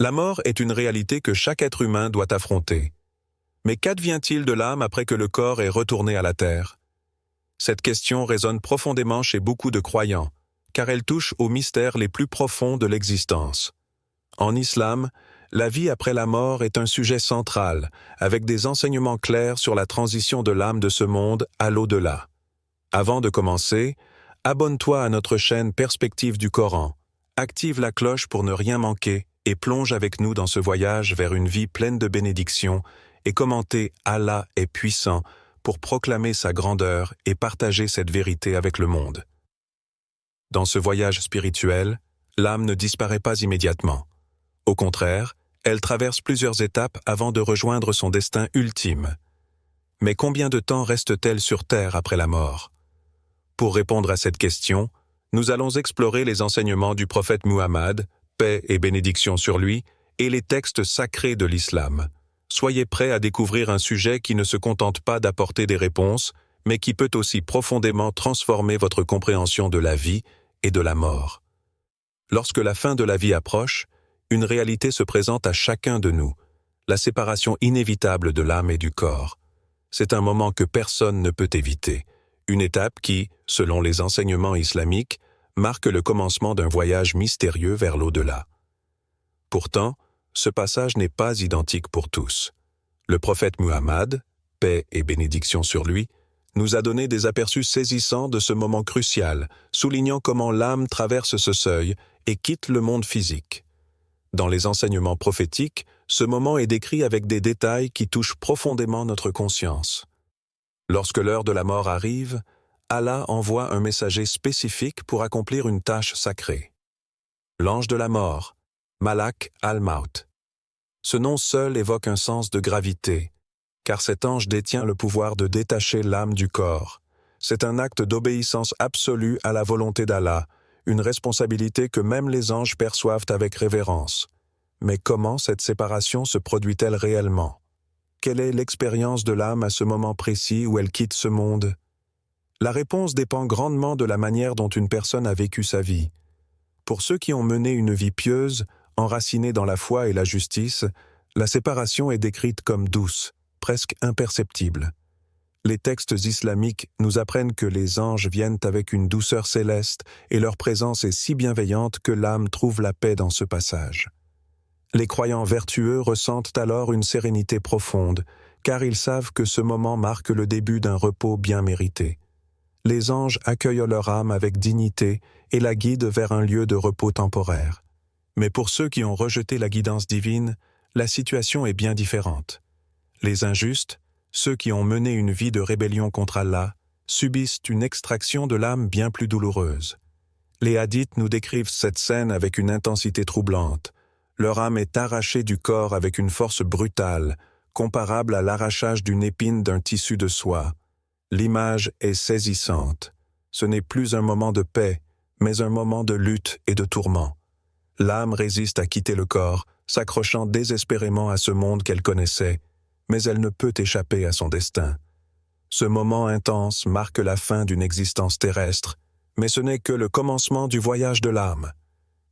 La mort est une réalité que chaque être humain doit affronter. Mais qu'advient-il de l'âme après que le corps est retourné à la terre? Cette question résonne profondément chez beaucoup de croyants, car elle touche aux mystères les plus profonds de l'existence. En islam, la vie après la mort est un sujet central, avec des enseignements clairs sur la transition de l'âme de ce monde à l'au-delà. Avant de commencer, abonne-toi à notre chaîne Perspective du Coran, active la cloche pour ne rien manquer et plonge avec nous dans ce voyage vers une vie pleine de bénédictions et commentez « Allah est puissant » pour proclamer sa grandeur et partager cette vérité avec le monde. Dans ce voyage spirituel, l'âme ne disparaît pas immédiatement. Au contraire, elle traverse plusieurs étapes avant de rejoindre son destin ultime. Mais combien de temps reste-t-elle sur Terre après la mort? Pour répondre à cette question, nous allons explorer les enseignements du prophète Muhammad, paix et bénédiction sur lui, et les textes sacrés de l'islam. Soyez prêts à découvrir un sujet qui ne se contente pas d'apporter des réponses, mais qui peut aussi profondément transformer votre compréhension de la vie et de la mort. Lorsque la fin de la vie approche, une réalité se présente à chacun de nous, la séparation inévitable de l'âme et du corps. C'est un moment que personne ne peut éviter, une étape qui, selon les enseignements islamiques, marque le commencement d'un voyage mystérieux vers l'au-delà. Pourtant, ce passage n'est pas identique pour tous. Le prophète Muhammad, paix et bénédiction sur lui, nous a donné des aperçus saisissants de ce moment crucial, soulignant comment l'âme traverse ce seuil et quitte le monde physique. Dans les enseignements prophétiques, ce moment est décrit avec des détails qui touchent profondément notre conscience. Lorsque l'heure de la mort arrive, Allah envoie un messager spécifique pour accomplir une tâche sacrée. L'ange de la mort, Malak al-Maut. Ce nom seul évoque un sens de gravité, car cet ange détient le pouvoir de détacher l'âme du corps. C'est un acte d'obéissance absolue à la volonté d'Allah, une responsabilité que même les anges perçoivent avec révérence. Mais comment cette séparation se produit-elle réellement? Quelle est l'expérience de l'âme à ce moment précis où elle quitte ce monde? La réponse dépend grandement de la manière dont une personne a vécu sa vie. Pour ceux qui ont mené une vie pieuse, enracinée dans la foi et la justice, la séparation est décrite comme douce, presque imperceptible. Les textes islamiques nous apprennent que les anges viennent avec une douceur céleste et leur présence est si bienveillante que l'âme trouve la paix dans ce passage. Les croyants vertueux ressentent alors une sérénité profonde, car ils savent que ce moment marque le début d'un repos bien mérité. Les anges accueillent leur âme avec dignité et la guident vers un lieu de repos temporaire. Mais pour ceux qui ont rejeté la guidance divine, la situation est bien différente. Les injustes, ceux qui ont mené une vie de rébellion contre Allah, subissent une extraction de l'âme bien plus douloureuse. Les hadiths nous décrivent cette scène avec une intensité troublante. Leur âme est arrachée du corps avec une force brutale, comparable à l'arrachage d'une épine d'un tissu de soie. L'image est saisissante. Ce n'est plus un moment de paix, mais un moment de lutte et de tourment. L'âme résiste à quitter le corps, s'accrochant désespérément à ce monde qu'elle connaissait, mais elle ne peut échapper à son destin. Ce moment intense marque la fin d'une existence terrestre, mais ce n'est que le commencement du voyage de l'âme.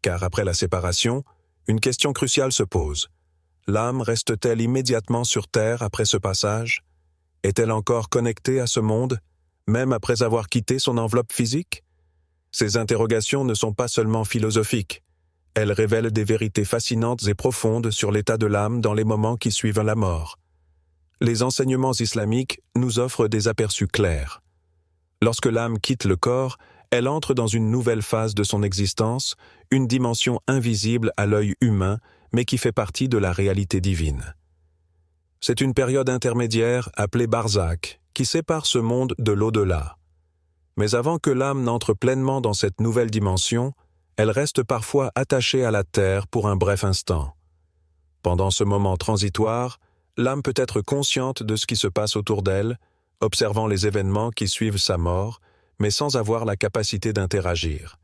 Car après la séparation, une question cruciale se pose. L'âme reste-t-elle immédiatement sur terre après ce passage? Est-elle encore connectée à ce monde, même après avoir quitté son enveloppe physique? Ces interrogations ne sont pas seulement philosophiques. Elles révèlent des vérités fascinantes et profondes sur l'état de l'âme dans les moments qui suivent la mort. Les enseignements islamiques nous offrent des aperçus clairs. Lorsque l'âme quitte le corps, elle entre dans une nouvelle phase de son existence, une dimension invisible à l'œil humain, mais qui fait partie de la réalité divine. C'est une période intermédiaire appelée Barzakh, qui sépare ce monde de l'au-delà. Mais avant que l'âme n'entre pleinement dans cette nouvelle dimension, elle reste parfois attachée à la terre pour un bref instant. Pendant ce moment transitoire, l'âme peut être consciente de ce qui se passe autour d'elle, observant les événements qui suivent sa mort, mais sans avoir la capacité d'interagir.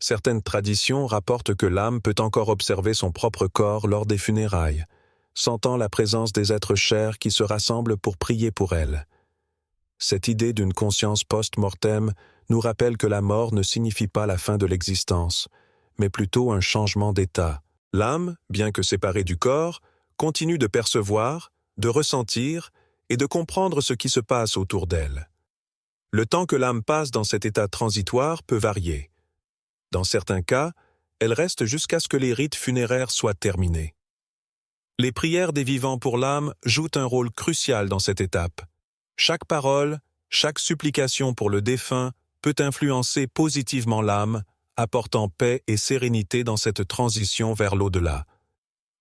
Certaines traditions rapportent que l'âme peut encore observer son propre corps lors des funérailles, sentant la présence des êtres chers qui se rassemblent pour prier pour elle. Cette idée d'une conscience post-mortem nous rappelle que la mort ne signifie pas la fin de l'existence, mais plutôt un changement d'état, L'âme, bien que séparée du corps, continue de percevoir, de ressentir et de comprendre ce qui se passe autour d'elle. Le temps que l'âme passe dans cet état transitoire peut varier. Dans certains cas, elle reste jusqu'à ce que les rites funéraires soient terminés. Les prières des vivants pour l'âme jouent un rôle crucial dans cette étape. Chaque parole, chaque supplication pour le défunt peut influencer positivement l'âme, apportant paix et sérénité dans cette transition vers l'au-delà.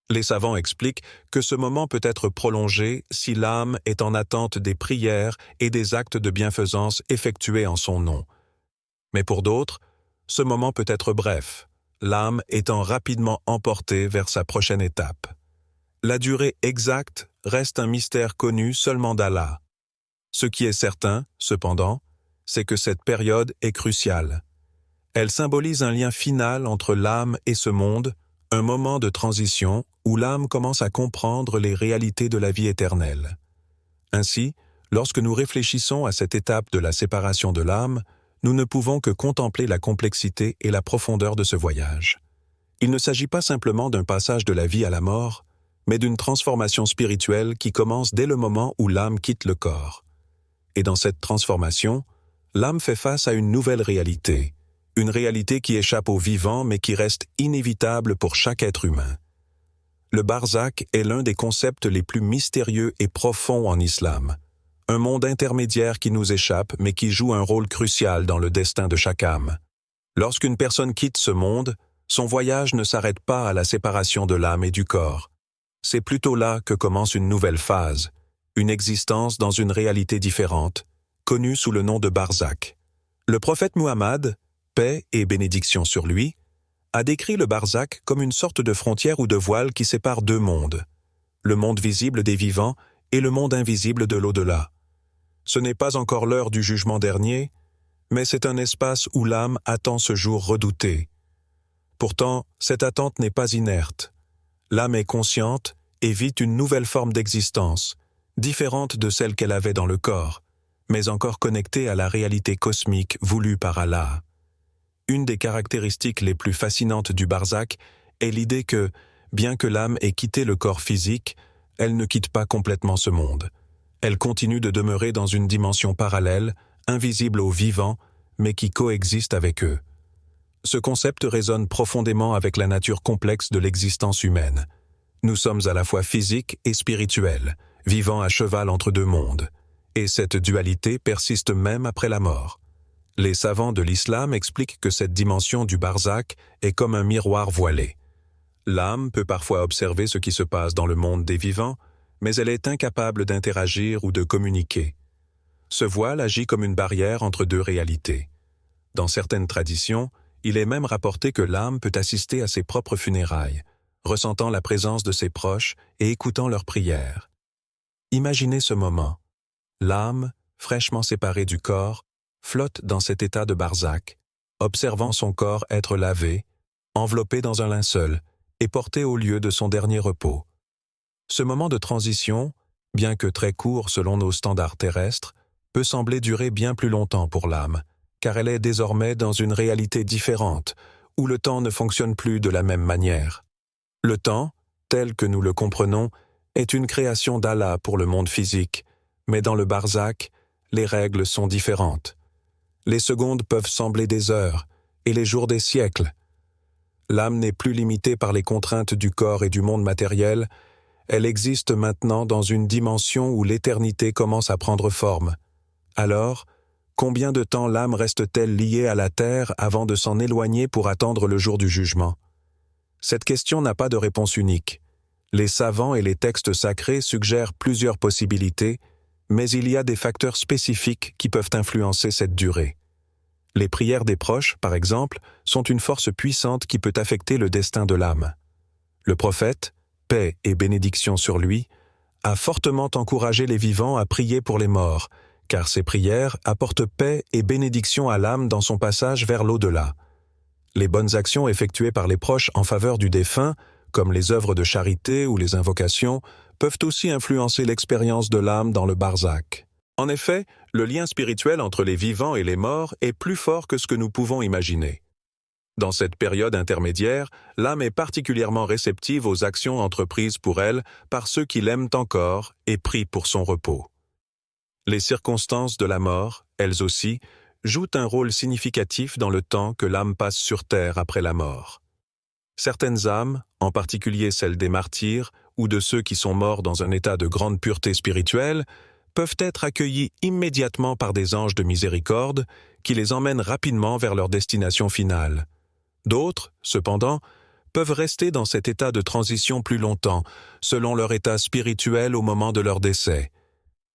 Les savants expliquent que ce moment peut être prolongé si l'âme est en attente des prières et des actes de bienfaisance effectués en son nom. Mais pour d'autres, ce moment peut être bref, l'âme étant rapidement emportée vers sa prochaine étape. La durée exacte reste un mystère connu seulement d'Allah. Ce qui est certain, cependant, c'est que cette période est cruciale. Elle symbolise un lien final entre l'âme et ce monde, un moment de transition où l'âme commence à comprendre les réalités de la vie éternelle. Ainsi, lorsque nous réfléchissons à cette étape de la séparation de l'âme, nous ne pouvons que contempler la complexité et la profondeur de ce voyage. Il ne s'agit pas simplement d'un passage de la vie à la mort, mais d'une transformation spirituelle qui commence dès le moment où l'âme quitte le corps. Et dans cette transformation, l'âme fait face à une nouvelle réalité, une réalité qui échappe aux vivants mais qui reste inévitable pour chaque être humain. Le barzakh est l'un des concepts les plus mystérieux et profonds en islam, un monde intermédiaire qui nous échappe mais qui joue un rôle crucial dans le destin de chaque âme. Lorsqu'une personne quitte ce monde, son voyage ne s'arrête pas à la séparation de l'âme et du corps. C'est plutôt là que commence une nouvelle phase, une existence dans une réalité différente, connue sous le nom de barzakh. Le prophète Muhammad, paix et bénédiction sur lui, a décrit le barzakh comme une sorte de frontière ou de voile qui sépare deux mondes, le monde visible des vivants et le monde invisible de l'au-delà. Ce n'est pas encore l'heure du jugement dernier, mais c'est un espace où l'âme attend ce jour redouté. Pourtant, cette attente n'est pas inerte. L'âme est consciente et vit une nouvelle forme d'existence, différente de celle qu'elle avait dans le corps, mais encore connectée à la réalité cosmique voulue par Allah. Une des caractéristiques les plus fascinantes du barzakh est l'idée que, bien que l'âme ait quitté le corps physique, elle ne quitte pas complètement ce monde. Elle continue de demeurer dans une dimension parallèle, invisible aux vivants, mais qui coexiste avec eux. Ce concept résonne profondément avec la nature complexe de l'existence humaine. Nous sommes à la fois physiques et spirituels, vivant à cheval entre deux mondes. Et cette dualité persiste même après la mort. Les savants de l'islam expliquent que cette dimension du barzakh est comme un miroir voilé. L'âme peut parfois observer ce qui se passe dans le monde des vivants, mais elle est incapable d'interagir ou de communiquer. Ce voile agit comme une barrière entre deux réalités. Dans certaines traditions, il est même rapporté que l'âme peut assister à ses propres funérailles, ressentant la présence de ses proches et écoutant leurs prières. Imaginez ce moment. L'âme, fraîchement séparée du corps, flotte dans cet état de barzakh, observant son corps être lavé, enveloppé dans un linceul et porté au lieu de son dernier repos. Ce moment de transition, bien que très court selon nos standards terrestres, peut sembler durer bien plus longtemps pour l'âme, car elle est désormais dans une réalité différente, où le temps ne fonctionne plus de la même manière. Le temps, tel que nous le comprenons, est une création d'Allah pour le monde physique, mais dans le barzakh, les règles sont différentes. Les secondes peuvent sembler des heures, et les jours des siècles. L'âme n'est plus limitée par les contraintes du corps et du monde matériel, elle existe maintenant dans une dimension où l'éternité commence à prendre forme. Alors, combien de temps l'âme reste-t-elle liée à la terre avant de s'en éloigner pour attendre le jour du jugement? Cette question n'a pas de réponse unique. Les savants et les textes sacrés suggèrent plusieurs possibilités, mais il y a des facteurs spécifiques qui peuvent influencer cette durée. Les prières des proches, par exemple, sont une force puissante qui peut affecter le destin de l'âme. Le prophète, paix et bénédiction sur lui, a fortement encouragé les vivants à prier pour les morts, car ces prières apportent paix et bénédiction à l'âme dans son passage vers l'au-delà. Les bonnes actions effectuées par les proches en faveur du défunt, comme les œuvres de charité ou les invocations, peuvent aussi influencer l'expérience de l'âme dans le barzakh. En effet, le lien spirituel entre les vivants et les morts est plus fort que ce que nous pouvons imaginer. Dans cette période intermédiaire, l'âme est particulièrement réceptive aux actions entreprises pour elle par ceux qui l'aiment encore et prient pour son repos. Les circonstances de la mort, elles aussi, jouent un rôle significatif dans le temps que l'âme passe sur terre après la mort. Certaines âmes, en particulier celles des martyrs ou de ceux qui sont morts dans un état de grande pureté spirituelle, peuvent être accueillies immédiatement par des anges de miséricorde qui les emmènent rapidement vers leur destination finale. D'autres, cependant, peuvent rester dans cet état de transition plus longtemps, selon leur état spirituel au moment de leur décès.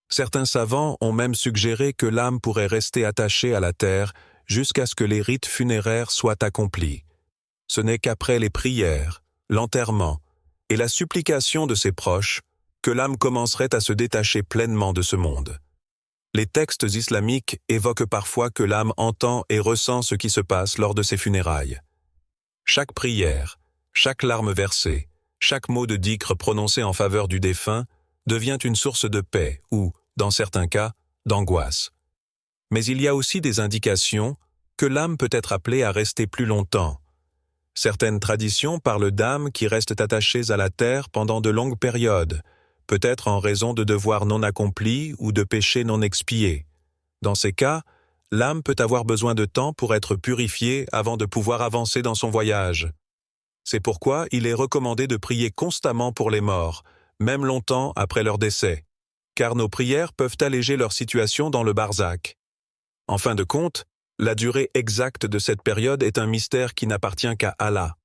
Certains savants ont même suggéré que l'âme pourrait rester attachée à la terre jusqu'à ce que les rites funéraires soient accomplis. Ce n'est qu'après les prières, l'enterrement et la supplication de ses proches que l'âme commencerait à se détacher pleinement de ce monde. Les textes islamiques évoquent parfois que l'âme entend et ressent ce qui se passe lors de ses funérailles. Chaque prière, chaque larme versée, chaque mot de dhikr prononcé en faveur du défunt devient une source de paix ou, dans certains cas, d'angoisse. Mais il y a aussi des indications que l'âme peut être appelée à rester plus longtemps. Certaines traditions parlent d'âmes qui restent attachées à la terre pendant de longues périodes, peut-être en raison de devoirs non accomplis ou de péchés non expiés. Dans ces cas, l'âme peut avoir besoin de temps pour être purifiée avant de pouvoir avancer dans son voyage. C'est pourquoi il est recommandé de prier constamment pour les morts, même longtemps après leur décès, car nos prières peuvent alléger leur situation dans le barzakh. En fin de compte, la durée exacte de cette période est un mystère qui n'appartient qu'à Allah.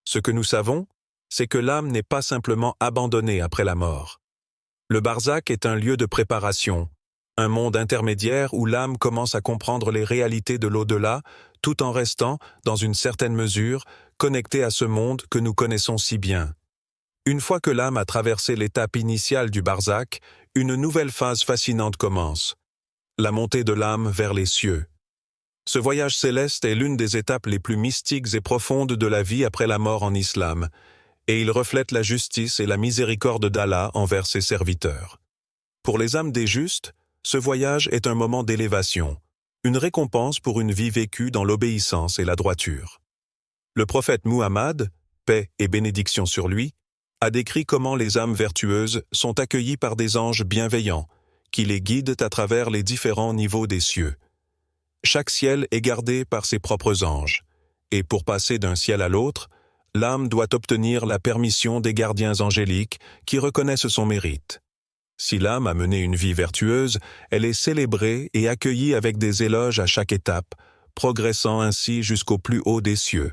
Ce que nous savons, c'est que l'âme n'est pas simplement abandonnée après la mort. Le barzakh est un lieu de préparation, un monde intermédiaire où l'âme commence à comprendre les réalités de l'au-delà, tout en restant, dans une certaine mesure, connectée à ce monde que nous connaissons si bien. Une fois que l'âme a traversé l'étape initiale du barzakh, une nouvelle phase fascinante commence, la montée de l'âme vers les cieux. Ce voyage céleste est l'une des étapes les plus mystiques et profondes de la vie après la mort en islam, et il reflète la justice et la miséricorde d'Allah envers ses serviteurs. Pour les âmes des justes, ce voyage est un moment d'élévation, une récompense pour une vie vécue dans l'obéissance et la droiture. Le prophète Muhammad, paix et bénédiction sur lui, a décrit comment les âmes vertueuses sont accueillies par des anges bienveillants, qui les guident à travers les différents niveaux des cieux. Chaque ciel est gardé par ses propres anges, et pour passer d'un ciel à l'autre, l'âme doit obtenir la permission des gardiens angéliques qui reconnaissent son mérite. Si l'âme a mené une vie vertueuse, elle est célébrée et accueillie avec des éloges à chaque étape, progressant ainsi jusqu'au plus haut des cieux.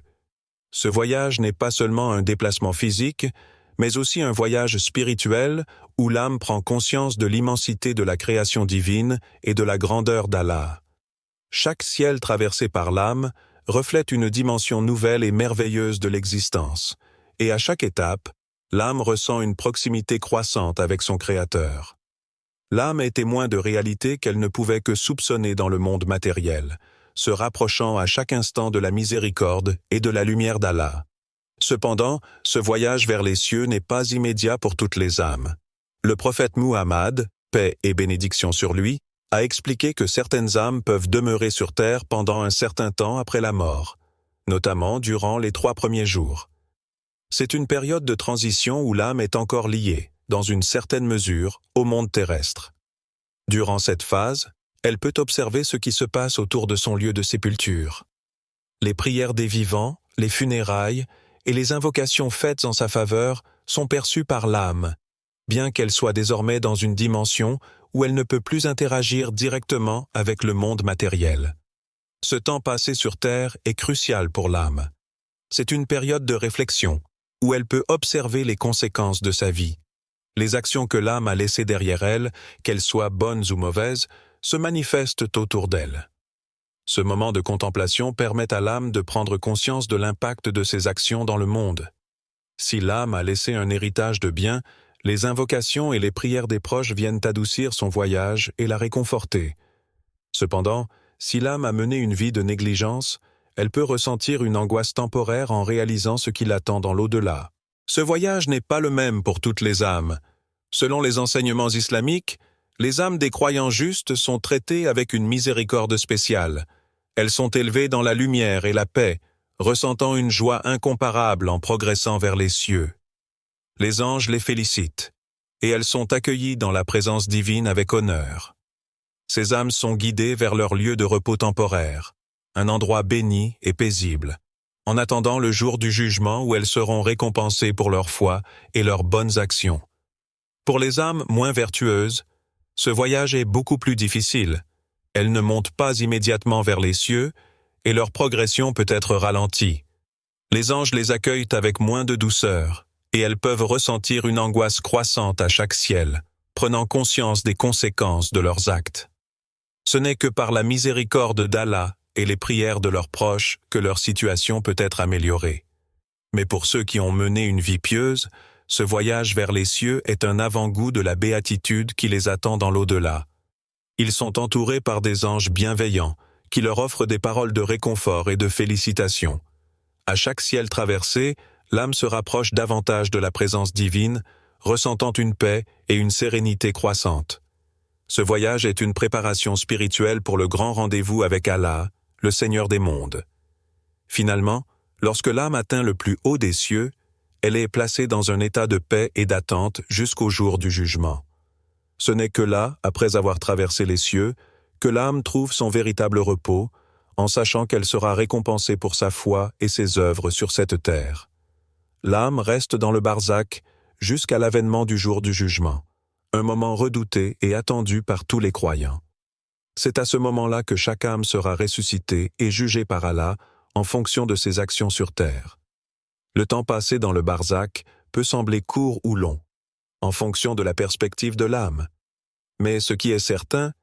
Ce voyage n'est pas seulement un déplacement physique, mais aussi un voyage spirituel où l'âme prend conscience de l'immensité de la création divine et de la grandeur d'Allah. Chaque ciel traversé par l'âme reflète une dimension nouvelle et merveilleuse de l'existence, et à chaque étape, l'âme ressent une proximité croissante avec son Créateur. L'âme est témoin de réalités qu'elle ne pouvait que soupçonner dans le monde matériel, se rapprochant à chaque instant de la miséricorde et de la lumière d'Allah. Cependant, ce voyage vers les cieux n'est pas immédiat pour toutes les âmes. Le prophète Muhammad, paix et bénédiction sur lui, a expliqué que certaines âmes peuvent demeurer sur terre pendant un certain temps après la mort, notamment durant les 3 premiers jours. C'est une période de transition où l'âme est encore liée, dans une certaine mesure, au monde terrestre. Durant cette phase, elle peut observer ce qui se passe autour de son lieu de sépulture. Les prières des vivants, les funérailles et les invocations faites en sa faveur sont perçues par l'âme, bien qu'elle soit désormais dans une dimension où elle ne peut plus interagir directement avec le monde matériel. Ce temps passé sur terre est crucial pour l'âme. C'est une période de réflexion, où elle peut observer les conséquences de sa vie. Les actions que l'âme a laissées derrière elle, qu'elles soient bonnes ou mauvaises, se manifestent autour d'elle. Ce moment de contemplation permet à l'âme de prendre conscience de l'impact de ses actions dans le monde. Si l'âme a laissé un héritage de biens, les invocations et les prières des proches viennent adoucir son voyage et la réconforter. Cependant, si l'âme a mené une vie de négligence, elle peut ressentir une angoisse temporaire en réalisant ce qui l'attend dans l'au-delà. Ce voyage n'est pas le même pour toutes les âmes. Selon les enseignements islamiques, les âmes des croyants justes sont traitées avec une miséricorde spéciale. Elles sont élevées dans la lumière et la paix, ressentant une joie incomparable en progressant vers les cieux. Les anges les félicitent, et elles sont accueillies dans la présence divine avec honneur. Ces âmes sont guidées vers leur lieu de repos temporaire, un endroit béni et paisible, en attendant le jour du jugement où elles seront récompensées pour leur foi et leurs bonnes actions. Pour les âmes moins vertueuses, ce voyage est beaucoup plus difficile. Elles ne montent pas immédiatement vers les cieux, et leur progression peut être ralentie. Les anges les accueillent avec moins de douceur, et elles peuvent ressentir une angoisse croissante à chaque ciel, prenant conscience des conséquences de leurs actes. Ce n'est que par la miséricorde d'Allah et les prières de leurs proches que leur situation peut être améliorée. Mais pour ceux qui ont mené une vie pieuse, ce voyage vers les cieux est un avant-goût de la béatitude qui les attend dans l'au-delà. Ils sont entourés par des anges bienveillants, qui leur offrent des paroles de réconfort et de félicitations. À chaque ciel traversé, l'âme se rapproche davantage de la présence divine, ressentant une paix et une sérénité croissantes. Ce voyage est une préparation spirituelle pour le grand rendez-vous avec Allah, le Seigneur des mondes. Finalement, lorsque l'âme atteint le plus haut des cieux, elle est placée dans un état de paix et d'attente jusqu'au jour du jugement. Ce n'est que là, après avoir traversé les cieux, que l'âme trouve son véritable repos, en sachant qu'elle sera récompensée pour sa foi et ses œuvres sur cette terre. L'âme reste dans le barzakh jusqu'à l'avènement du jour du jugement, un moment redouté et attendu par tous les croyants. C'est à ce moment-là que chaque âme sera ressuscitée et jugée par Allah en fonction de ses actions sur terre. Le temps passé dans le barzakh peut sembler court ou long, en fonction de la perspective de l'âme. Mais ce qui est certain,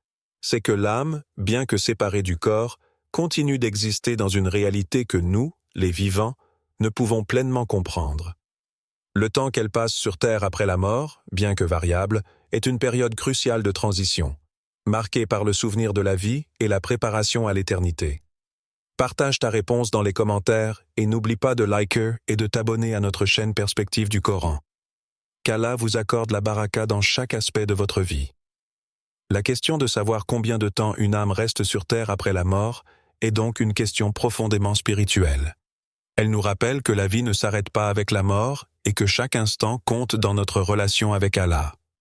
c'est que l'âme, bien que séparée du corps, continue d'exister dans une réalité que nous, les vivants, ne pouvons pleinement comprendre. Le temps qu'elle passe sur Terre après la mort, bien que variable, est une période cruciale de transition, marquée par le souvenir de la vie et la préparation à l'éternité. Partage ta réponse dans les commentaires et n'oublie pas de liker et de t'abonner à notre chaîne Perspective du Coran. Qu'Allah vous accorde la baraka dans chaque aspect de votre vie. La question de savoir combien de temps une âme reste sur Terre après la mort est donc une question profondément spirituelle. Elle nous rappelle que la vie ne s'arrête pas avec la mort et que chaque instant compte dans notre relation avec Allah.